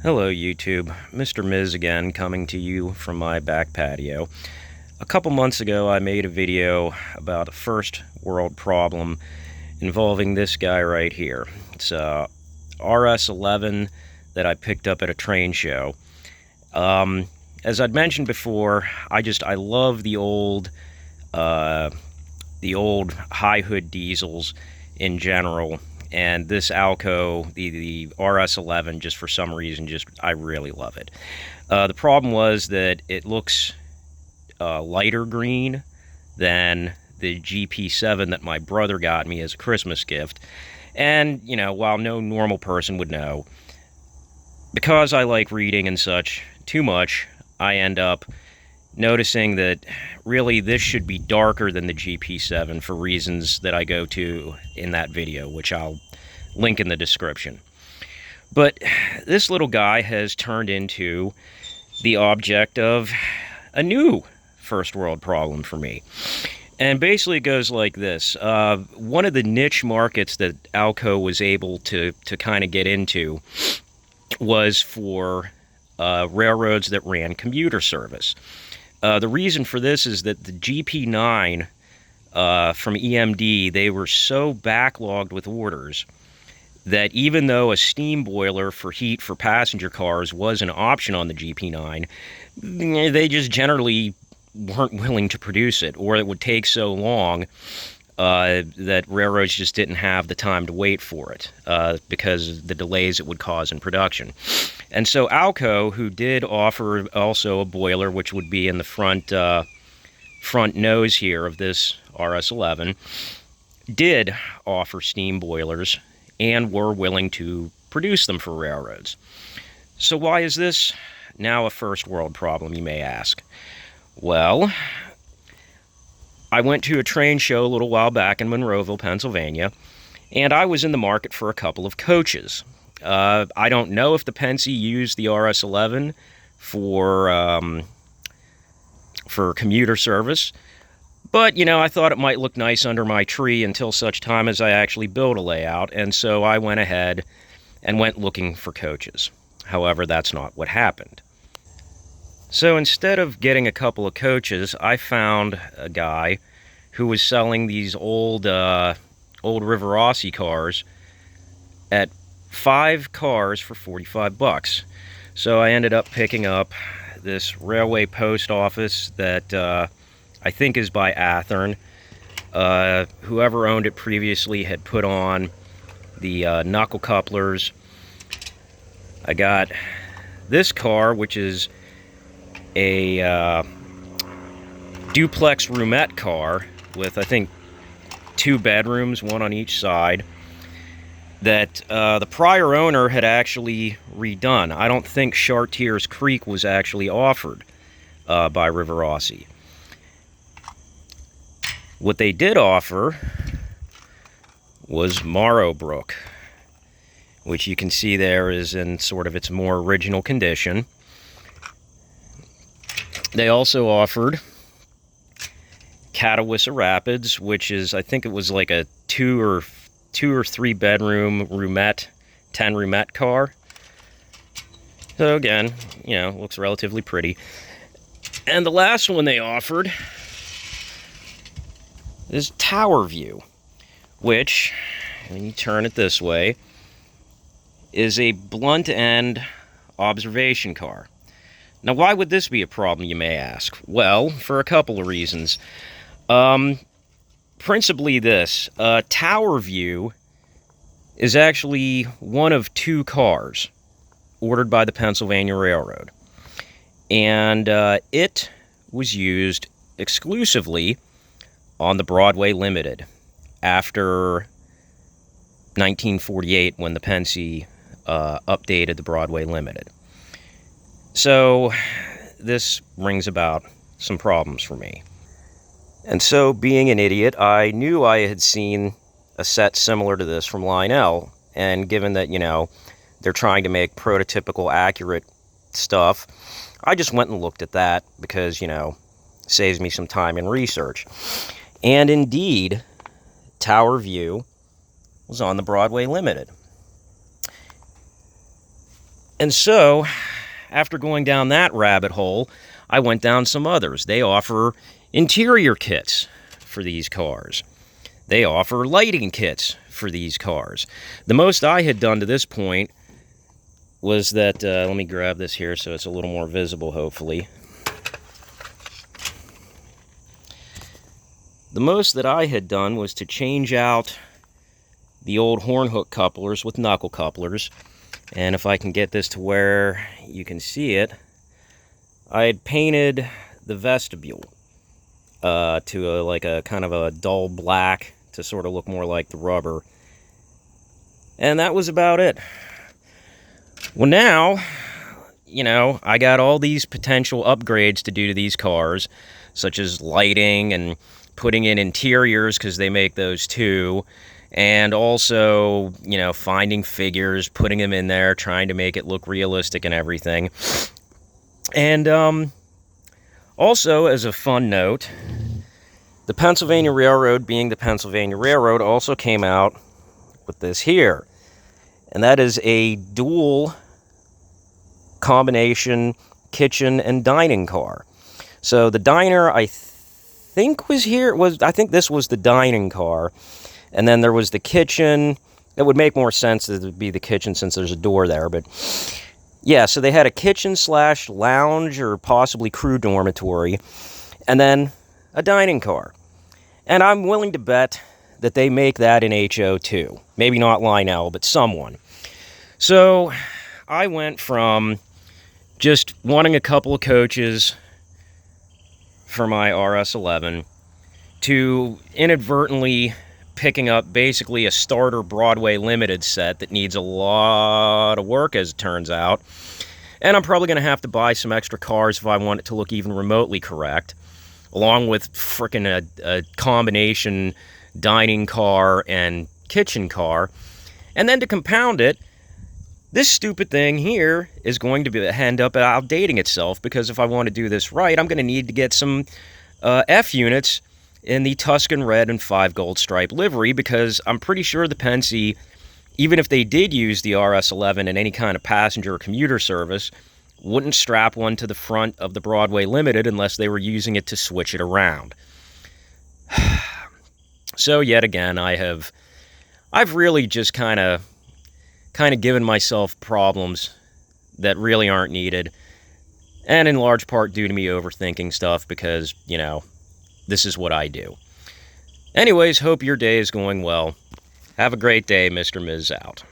Hello YouTube, Mr. Miz again, coming to you from my back patio. A couple months ago I made a video about a first world problem involving this guy right here. It's a RS11 that I picked up at a train show. As I'd mentioned before, I love the old high hood diesels in general. And this Alco, the RS11, just for some reason, I really love it. The problem was that it looks lighter green than the GP7 that my brother got me as a Christmas gift. And, while no normal person would know, because I like reading and such too much, I end up noticing that really this should be darker than the GP7 for reasons that I go to in that video, which I'll link in the description. But this little guy has turned into the object of a new first world problem for me. And basically it goes like this. One of the niche markets that Alco was able to kind of get into was for railroads that ran commuter service. The reason for this is that the GP9 from EMD, they were so backlogged with orders that even though a steam boiler for heat for passenger cars was an option on the GP9, they just generally weren't willing to produce it, or it would take so long that railroads just didn't have the time to wait for it because of the delays it would cause in production. And so Alco, who did offer also a boiler, which would be in the front nose here of this RS11, did offer steam boilers and were willing to produce them for railroads. So why is this now a first world problem, you may ask? Well, I went to a train show a little while back in Monroeville, Pennsylvania, and I was in the market for a couple of coaches. I don't know if the Pennsy used the RS11 for commuter service, but, I thought it might look nice under my tree until such time as I actually built a layout, and so I went ahead and went looking for coaches. However, that's not what happened. So instead of getting a couple of coaches, I found a guy who was selling these old Rivarossi cars at 5 cars for $45. So I ended up picking up this railway post office that I think is by Athern. Whoever owned it previously had put on the knuckle couplers. I got this car, which is a duplex roomette car with, I think, 2 bedrooms, one on each side, that the prior owner had actually redone. I don't think Chartiers Creek was actually offered by Rivarossi. What they did offer was Marrowbrook, which you can see there is in sort of its more original condition. They also offered Catawissa Rapids, which is, I think it was like a 2 or 3 bedroom roomette, 10 roomette car. So again, looks relatively pretty. And the last one they offered is Tower View, which, when you turn it this way, is a blunt end observation car. Now, why would this be a problem, you may ask? Well, for a couple of reasons. Principally this. Tower View is actually one of 2 cars ordered by the Pennsylvania Railroad. And it was used exclusively on the Broadway Limited after 1948, when the Pennsy updated the Broadway Limited. So this brings about some problems for me. And so, being an idiot, I knew I had seen a set similar to this from Line L, and given that, they're trying to make prototypical accurate stuff, I just went and looked at that because, saves me some time and research. And indeed, Tower View was on the Broadway Limited. And so, after going down that rabbit hole, I went down some others. They offer interior kits for these cars. They offer lighting kits for these cars. The most I had done to this point was that, let me grab this here so it's a little more visible, hopefully. The most that I had done was to change out the old horn hook couplers with knuckle couplers. And if I can get this to where you can see it, I had painted the vestibule to like a kind of a dull black to sort of look more like the rubber. And that was about it. Well, now, I got all these potential upgrades to do to these cars, such as lighting and putting in interiors, because they make those too, and also, finding figures, putting them in there, trying to make it look realistic and everything. And also, as a fun note, the Pennsylvania Railroad, being the Pennsylvania Railroad, also came out with this here. And that is a dual combination kitchen and dining car. So the diner, I think, was here. I think this was the dining car. And then there was the kitchen. It would make more sense that it would be the kitchen since there's a door there. But yeah, so they had a kitchen/lounge or possibly crew dormitory. And then a dining car. And I'm willing to bet that they make that in HO too. Maybe not Lionel, but someone. So I went from just wanting a couple of coaches for my RS11 to inadvertently picking up basically a starter Broadway limited set that needs a lot of work, as it turns out. And I'm probably going to have to buy some extra cars if I want it to look even remotely correct, along with frickin' a combination dining car and kitchen car. And then to compound it, this stupid thing here is going to end up outdating itself, because if I want to do this right, I'm going to need to get some F units in the Tuscan red and 5 gold stripe livery, because I'm pretty sure the Pennsy, even if they did use the RS11 in any kind of passenger or commuter service, wouldn't strap one to the front of the Broadway Limited unless they were using it to switch it around. So yet again, I've really just kind of given myself problems that really aren't needed, and in large part due to me overthinking stuff, because, this is what I do. Anyways, hope your day is going well. Have a great day, Mr. Miz out.